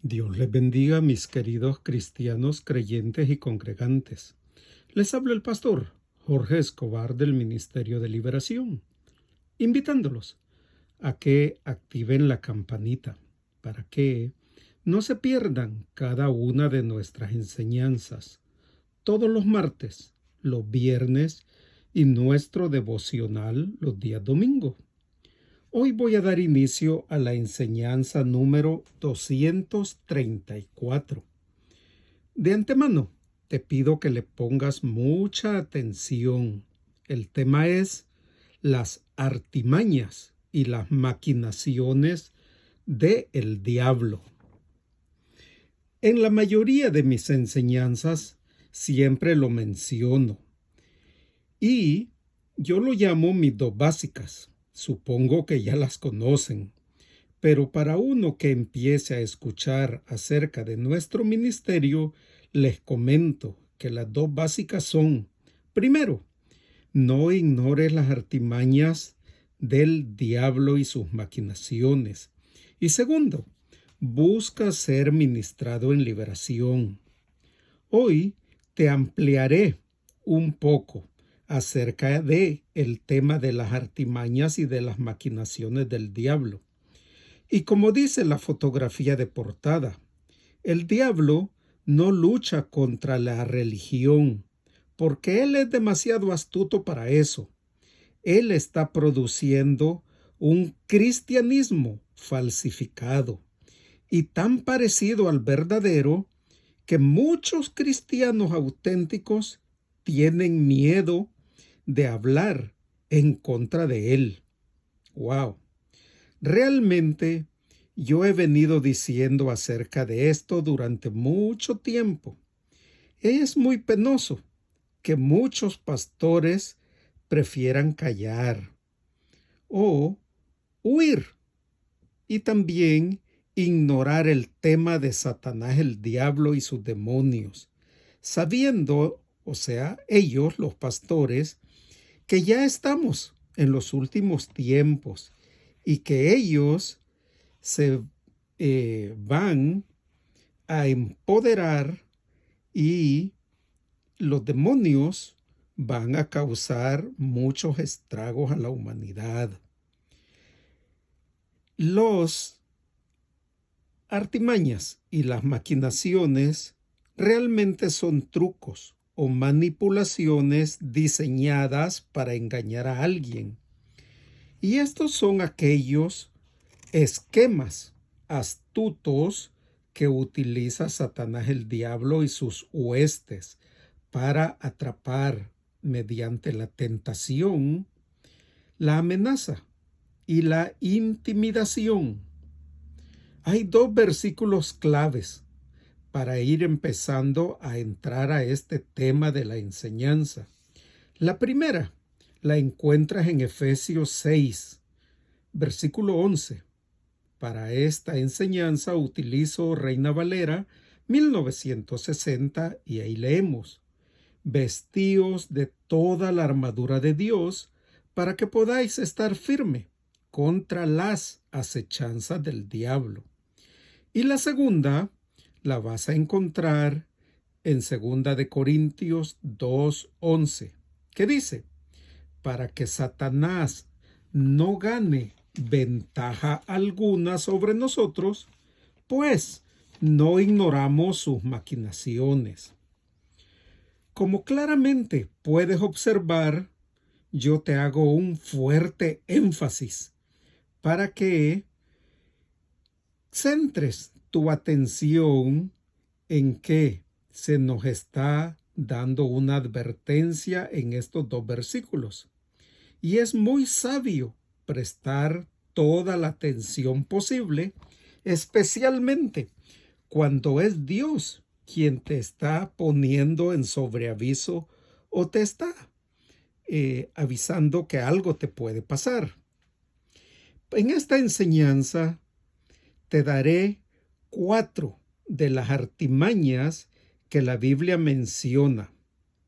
Dios les bendiga, mis queridos cristianos, creyentes y congregantes. Les habla el pastor Jorge Escobar del Ministerio de Liberación, invitándolos a que activen la campanita para que no se pierdan cada una de nuestras enseñanzas todos los martes, los viernes y nuestro devocional los días domingo. Hoy voy a dar inicio a la enseñanza número 234. De antemano, te pido que le pongas mucha atención. El tema es las artimañas y las maquinaciones del diablo. En la mayoría de mis enseñanzas siempre lo menciono y yo lo llamo mis dos básicas. Supongo que ya las conocen. Pero para uno que empiece a escuchar acerca de nuestro ministerio, les comento que las dos básicas son: primero, no ignores las artimañas del diablo y sus maquinaciones. Y segundo, busca ser ministrado en liberación. Hoy te ampliaré un poco acerca de el tema de las artimañas y de las maquinaciones del diablo. Y como dice la fotografía de portada, el diablo no lucha contra la religión, porque él es demasiado astuto para eso. Él está produciendo un cristianismo falsificado y tan parecido al verdadero que muchos cristianos auténticos tienen miedo de hablar en contra de él. ¡Wow! Realmente yo he venido diciendo acerca de esto durante mucho tiempo. Es muy penoso que muchos pastores prefieran callar o huir y también ignorar el tema de Satanás, el diablo y sus demonios, sabiendo, o sea, ellos, los pastores, que ya estamos en los últimos tiempos y que ellos se van a empoderar y los demonios van a causar muchos estragos a la humanidad. Los artimañas y las maquinaciones realmente son trucos o manipulaciones diseñadas para engañar a alguien. Y estos son aquellos esquemas astutos que utiliza Satanás el diablo y sus huestes para atrapar mediante la tentación, la amenaza y la intimidación. Hay dos versículos claves para ir empezando a entrar a este tema de la enseñanza. La primera la encuentras en Efesios 6, versículo 11. Para esta enseñanza utilizo Reina Valera 1960 y ahí leemos: vestíos de toda la armadura de Dios para que podáis estar firme contra las acechanzas del diablo. Y la segunda la vas a encontrar en 2 2:11, que dice: para que Satanás no gane ventaja alguna sobre nosotros, pues no ignoramos sus maquinaciones. Como claramente puedes observar, yo te hago un fuerte énfasis para que centres tu atención en que se nos está dando una advertencia en estos dos versículos. Y es muy sabio prestar toda la atención posible, especialmente cuando es Dios quien te está poniendo en sobreaviso o te está avisando que algo te puede pasar. En esta enseñanza te daré 4 de las artimañas que la Biblia menciona.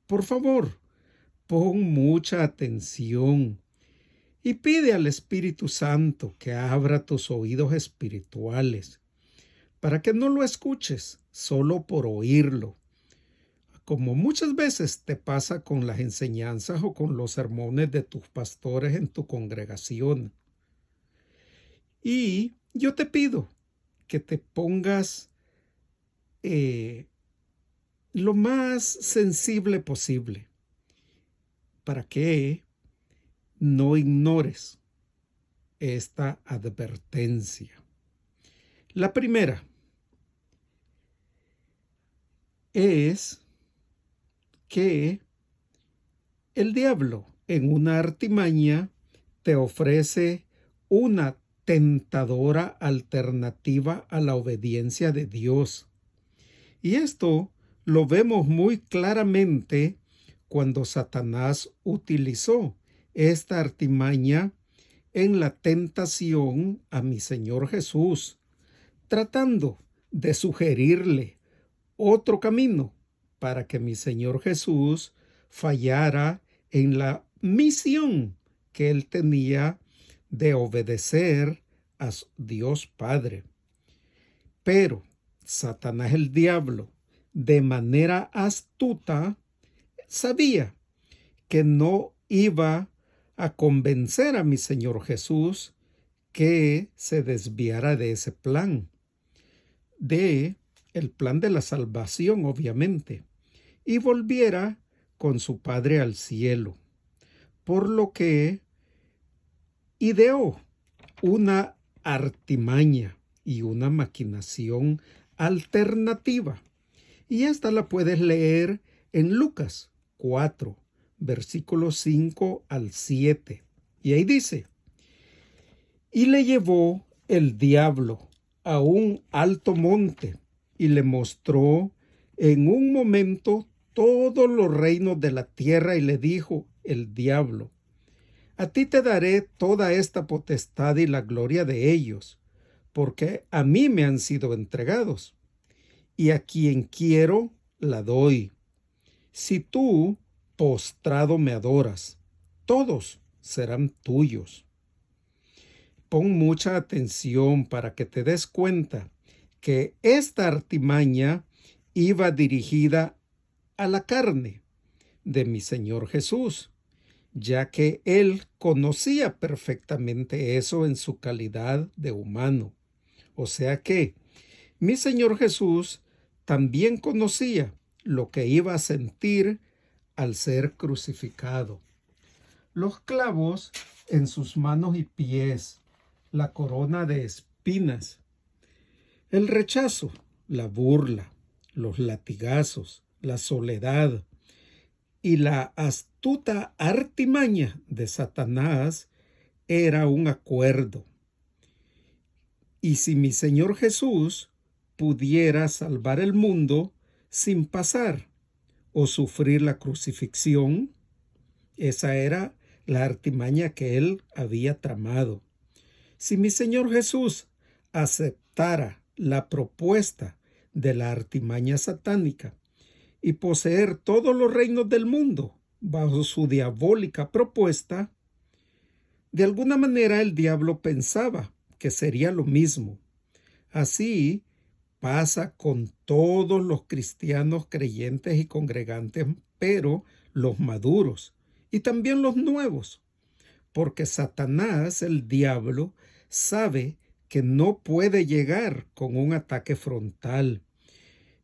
Por favor, pon mucha atención y pide al Espíritu Santo que abra tus oídos espirituales para que no lo escuches solo por oírlo, como muchas veces te pasa con las enseñanzas o con los sermones de tus pastores en tu congregación. Y yo te pido que te pongas lo más sensible posible para que no ignores esta advertencia. La primera es que el diablo en una artimaña te ofrece una tentadora alternativa a la obediencia de Dios. Y esto lo vemos muy claramente cuando Satanás utilizó esta artimaña en la tentación a mi Señor Jesús, tratando de sugerirle otro camino para que mi Señor Jesús fallara en la misión que él tenía de obedecer a Dios Padre. Pero Satanás el diablo, de manera astuta, sabía que no iba a convencer a mi Señor Jesús que se desviara de ese plan, de el plan de la salvación, obviamente, y volviera con su Padre al cielo, por lo que ideó una artimaña y una maquinación alternativa. Y esta la puedes leer en Lucas 4, versículos 5 al 7. Y ahí dice: y le llevó el diablo a un alto monte y le mostró en un momento todos los reinos de la tierra y le dijo el diablo: a ti te daré toda esta potestad y la gloria de ellos, porque a mí me han sido entregados, y a quien quiero la doy. Si tú postrado me adoras, todos serán tuyos. Pon mucha atención para que te des cuenta que esta artimaña iba dirigida a la carne de mi Señor Jesús, ya que él conocía perfectamente eso en su calidad de humano. O sea que mi Señor Jesús también conocía lo que iba a sentir al ser crucificado. Los clavos en sus manos y pies, la corona de espinas, el rechazo, la burla, los latigazos, la soledad y la astuta artimaña de Satanás era un acuerdo. Y si mi Señor Jesús pudiera salvar el mundo sin pasar o sufrir la crucifixión, esa era la artimaña que él había tramado. Si mi Señor Jesús aceptara la propuesta de la artimaña satánica y poseer todos los reinos del mundo bajo su diabólica propuesta, de alguna manera el diablo pensaba que sería lo mismo. Así pasa con todos los cristianos creyentes y congregantes, pero los maduros y también los nuevos, porque Satanás, el diablo, sabe que no puede llegar con un ataque frontal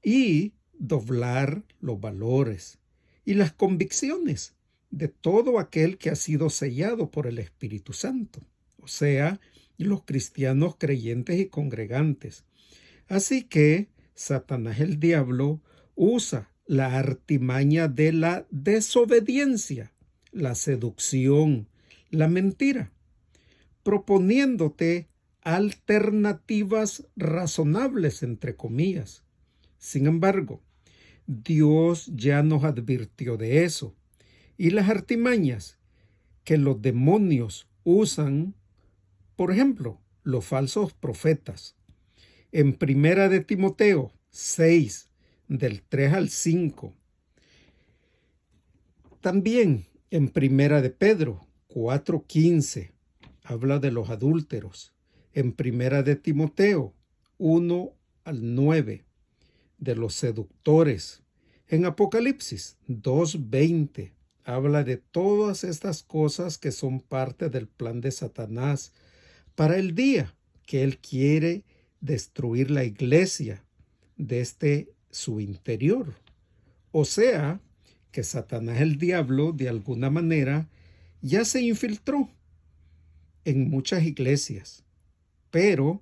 y doblar los valores y las convicciones de todo aquel que ha sido sellado por el Espíritu Santo, o sea, los cristianos creyentes y congregantes. Así que Satanás el diablo usa la artimaña de la desobediencia, la seducción, la mentira, proponiéndote alternativas razonables, entre comillas. Sin embargo, Dios ya nos advirtió de eso, y las artimañas que los demonios usan, por ejemplo, los falsos profetas. En Primera de Timoteo 6, del 3 al 5. También en Primera de Pedro 4:15 habla de los adúlteros. En Primera de Timoteo 1 al 9 de los seductores. En Apocalipsis 2:20 habla de todas estas cosas que son parte del plan de Satanás para el día que él quiere destruir la iglesia desde su interior. O sea, que Satanás, el diablo, de alguna manera ya se infiltró en muchas iglesias, pero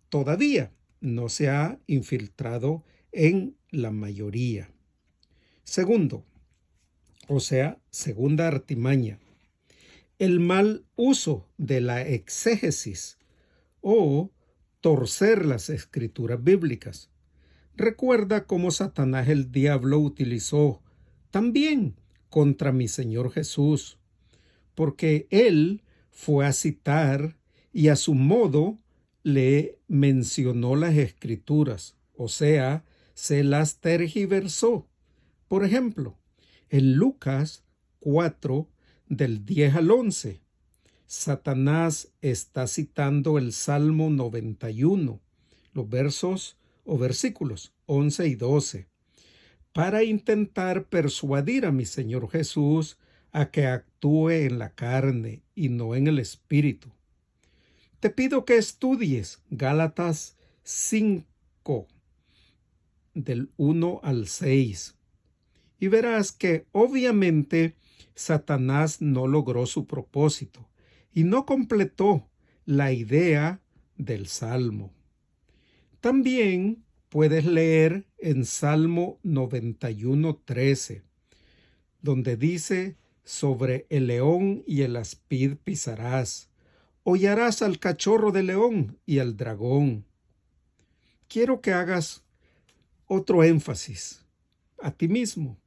todavía no se ha infiltrado en la mayoría. Segundo, o sea, segunda artimaña, el mal uso de la exégesis o torcer las escrituras bíblicas. Recuerda cómo Satanás el diablo utilizó también contra mi Señor Jesús, porque él fue a citar y a su modo le mencionó las escrituras, o sea, se las tergiversó. Por ejemplo, en Lucas 4, del 10 al 11, Satanás está citando el Salmo 91, los versos o versículos 11 y 12, para intentar persuadir a mi Señor Jesús a que actúe en la carne y no en el espíritu. Te pido que estudies Gálatas 5, del 1 al 6, y verás que obviamente Satanás no logró su propósito y no completó la idea del Salmo. También puedes leer en Salmo 91:13, donde dice: sobre el león y el aspid pisarás, hollarás al cachorro de león y al dragón. Quiero que hagas otro énfasis a ti mismo,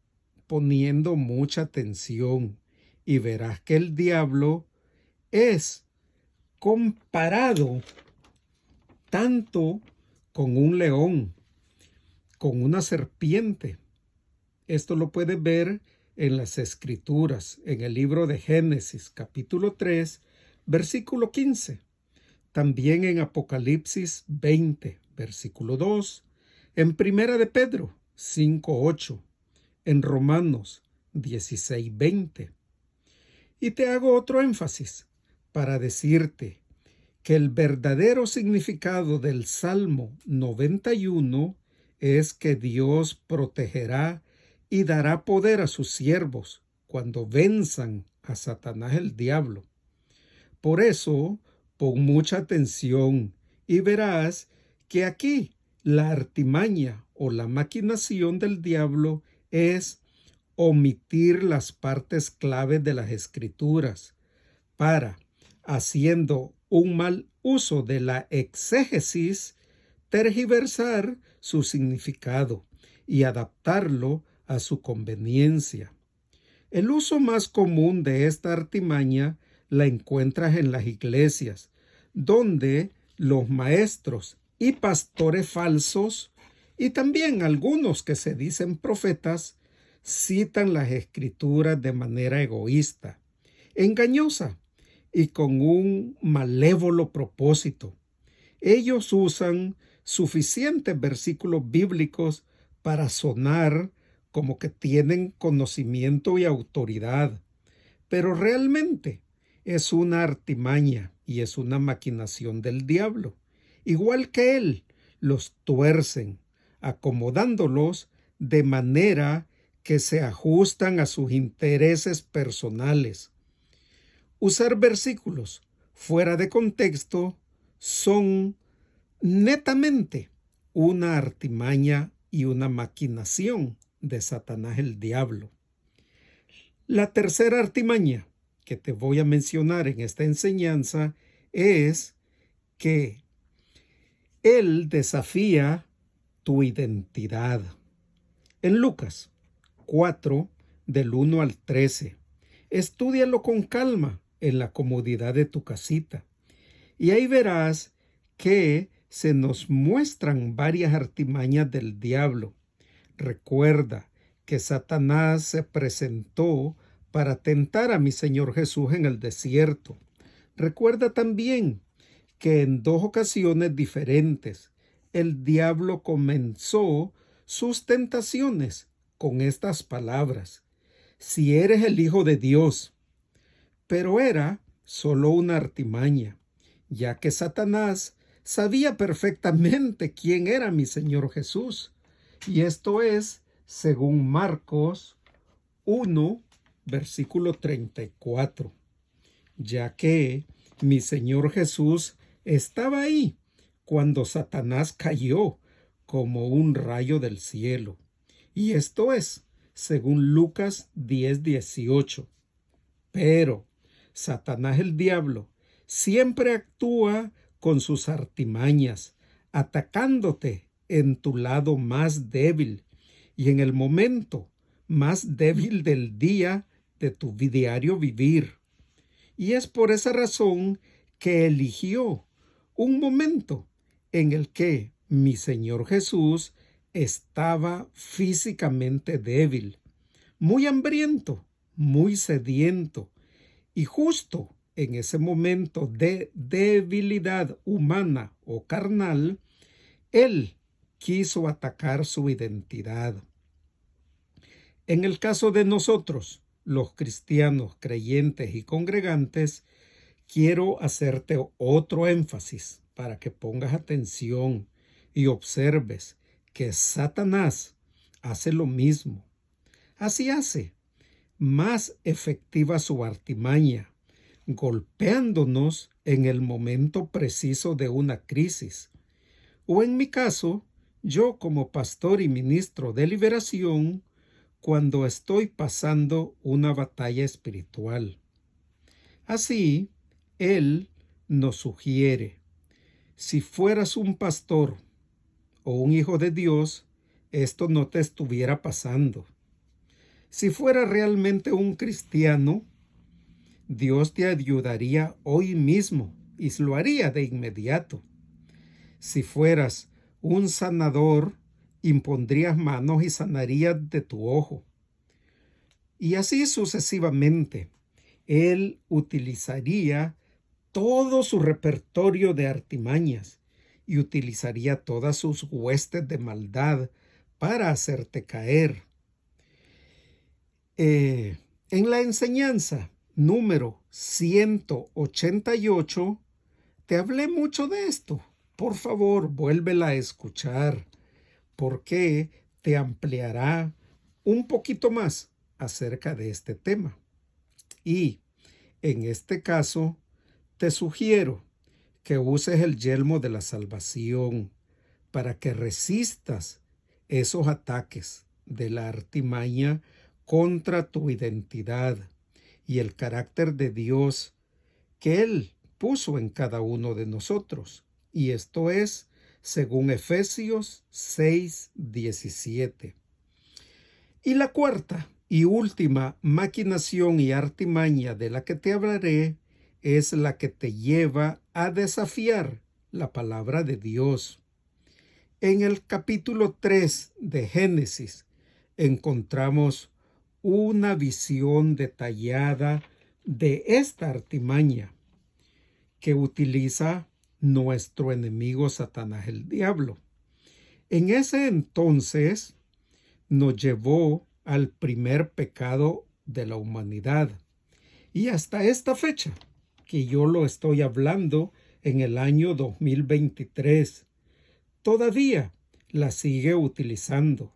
poniendo mucha atención, y verás que el diablo es comparado tanto con un león, con una serpiente. Esto lo puedes ver en las Escrituras, en el libro de Génesis, capítulo 3, versículo 15. También en Apocalipsis 20, versículo 2. En Primera de Pedro 5:8. En Romanos 16:20. Y te hago otro énfasis para decirte que el verdadero significado del Salmo 91 es que Dios protegerá y dará poder a sus siervos cuando venzan a Satanás el diablo. Por eso, pon mucha atención y verás que aquí la artimaña o la maquinación del diablo es omitir las partes claves de las escrituras para, haciendo un mal uso de la exégesis, tergiversar su significado y adaptarlo a su conveniencia. El uso más común de esta artimaña la encuentras en las iglesias, donde los maestros y pastores falsos, y también algunos que se dicen profetas, citan las escrituras de manera egoísta, engañosa y con un malévolo propósito. Ellos usan suficientes versículos bíblicos para sonar como que tienen conocimiento y autoridad, pero realmente es una artimaña y es una maquinación del diablo. Igual que él, los tuercen, acomodándolos de manera que se ajustan a sus intereses personales. Usar versículos fuera de contexto son netamente una artimaña y una maquinación de Satanás el diablo. La tercera artimaña que te voy a mencionar en esta enseñanza es que él desafía tu identidad. En Lucas 4, del 1 al 13, estúdialo con calma en la comodidad de tu casita, y ahí verás que se nos muestran varias artimañas del diablo. Recuerda que Satanás se presentó para tentar a mi Señor Jesús en el desierto. Recuerda también que en dos ocasiones diferentes el diablo comenzó sus tentaciones con estas palabras: si eres el Hijo de Dios. Pero era solo una artimaña, ya que Satanás sabía perfectamente quién era mi Señor Jesús. Y esto es según Marcos 1, versículo 34, ya que mi Señor Jesús estaba ahí cuando Satanás cayó como un rayo del cielo. Y esto es según Lucas 10:18. Pero Satanás el diablo siempre actúa con sus artimañas, atacándote en tu lado más débil y en el momento más débil del día de tu diario vivir. Y es por esa razón que eligió un momento en el que mi Señor Jesús estaba físicamente débil, muy hambriento, muy sediento, y justo en ese momento de debilidad humana o carnal, él quiso atacar su identidad. En el caso de nosotros, los cristianos creyentes y congregantes, quiero hacerte otro énfasis para que pongas atención y observes que Satanás hace lo mismo. Así hace más efectiva su artimaña, golpeándonos en el momento preciso de una crisis. O en mi caso, yo como pastor y ministro de liberación, cuando estoy pasando una batalla espiritual. Así, él nos sugiere: si fueras un pastor o un hijo de Dios, esto no te estuviera pasando. Si fuera realmente un cristiano, Dios te ayudaría hoy mismo y lo haría de inmediato. Si fueras un sanador, impondrías manos y sanarías de tu ojo. Y así sucesivamente. Él utilizaría todo su repertorio de artimañas y utilizaría todas sus huestes de maldad para hacerte caer. En la enseñanza número 188 te hablé mucho de esto. Por favor, vuélvela a escuchar, porque te ampliará un poquito más acerca de este tema. Y en este caso, te sugiero que uses el yelmo de la salvación para que resistas esos ataques de la artimaña contra tu identidad y el carácter de Dios que Él puso en cada uno de nosotros. Y esto es según Efesios 6:17. Y la cuarta y última maquinación y artimaña de la que te hablaré es la que te lleva a desafiar la palabra de Dios. En el capítulo 3 de Génesis encontramos una visión detallada de esta artimaña que utiliza nuestro enemigo Satanás el diablo. En ese entonces nos llevó al primer pecado de la humanidad. Y hasta esta fecha, que yo lo estoy hablando en el año 2023, todavía la sigue utilizando,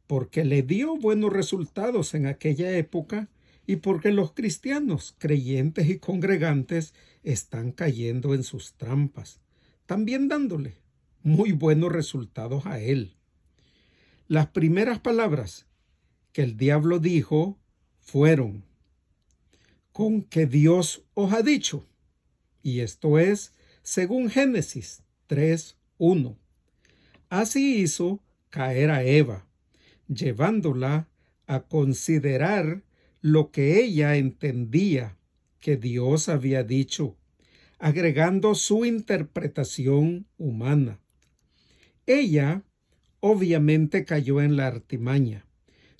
porque le dio buenos resultados en aquella época y porque los cristianos creyentes y congregantes están cayendo en sus trampas, también dándole muy buenos resultados a él. Las primeras palabras que el diablo dijo fueron: con que Dios os ha dicho. Y esto es según Génesis 3:1. Así hizo caer a Eva, llevándola a considerar lo que ella entendía que Dios había dicho, agregando su interpretación humana. Ella obviamente cayó en la artimaña,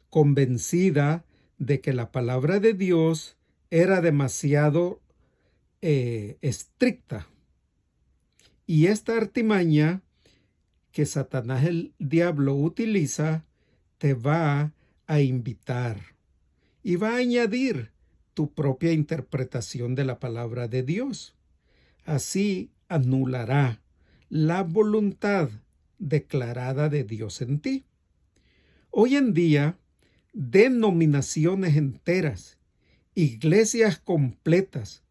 convencida de que la palabra de Dios era demasiado estricta. Y esta artimaña que Satanás el diablo utiliza, te va a invitar y va a añadir tu propia interpretación de la palabra de Dios. Así anulará la voluntad declarada de Dios en ti. Hoy en día, denominaciones enteras, iglesias completas,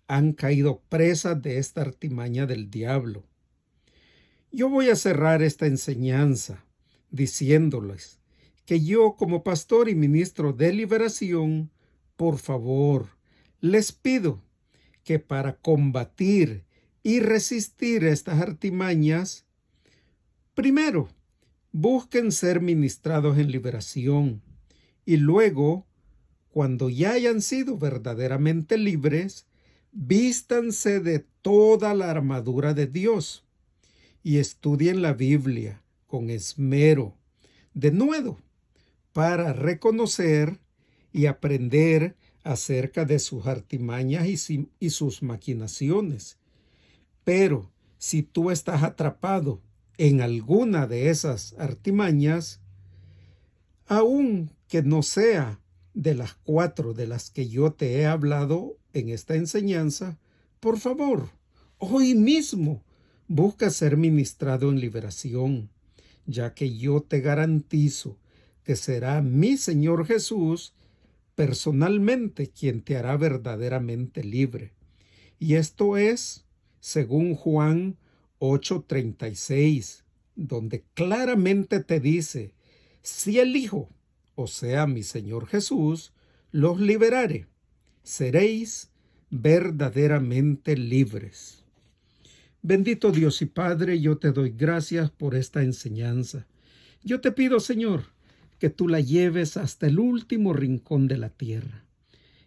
han caído presas de esta artimaña del diablo. Yo voy a cerrar esta enseñanza diciéndoles que yo, como pastor y ministro de liberación, por favor, les pido que para combatir y resistir estas artimañas, primero, busquen ser ministrados en liberación y luego, cuando ya hayan sido verdaderamente libres, vístanse de toda la armadura de Dios y estudien la Biblia con esmero, de nuevo, para reconocer y aprender acerca de sus artimañas y sus maquinaciones. Pero si tú estás atrapado en alguna de esas artimañas, aun que no sea de las 4 de las que yo te he hablado en esta enseñanza, por favor, hoy mismo busca ser ministrado en liberación, ya que yo te garantizo que será mi Señor Jesús personalmente quien te hará verdaderamente libre. Y esto es según Juan 8:36, donde claramente te dice, si el Hijo, o sea, mi Señor Jesús, los liberare, seréis verdaderamente libres. Bendito Dios y Padre, yo te doy gracias por esta enseñanza. Yo te pido, Señor, que tú la lleves hasta el último rincón de la tierra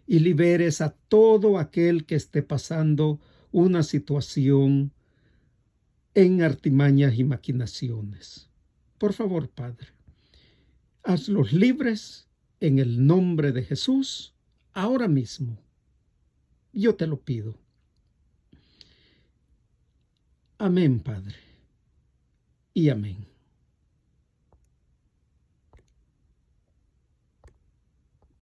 y liberes a todo aquel que esté pasando una situación en artimañas y maquinaciones. Por favor, Padre, hazlos libres en el nombre de Jesús, ahora mismo. Yo te lo pido. Amén, Padre, y amén.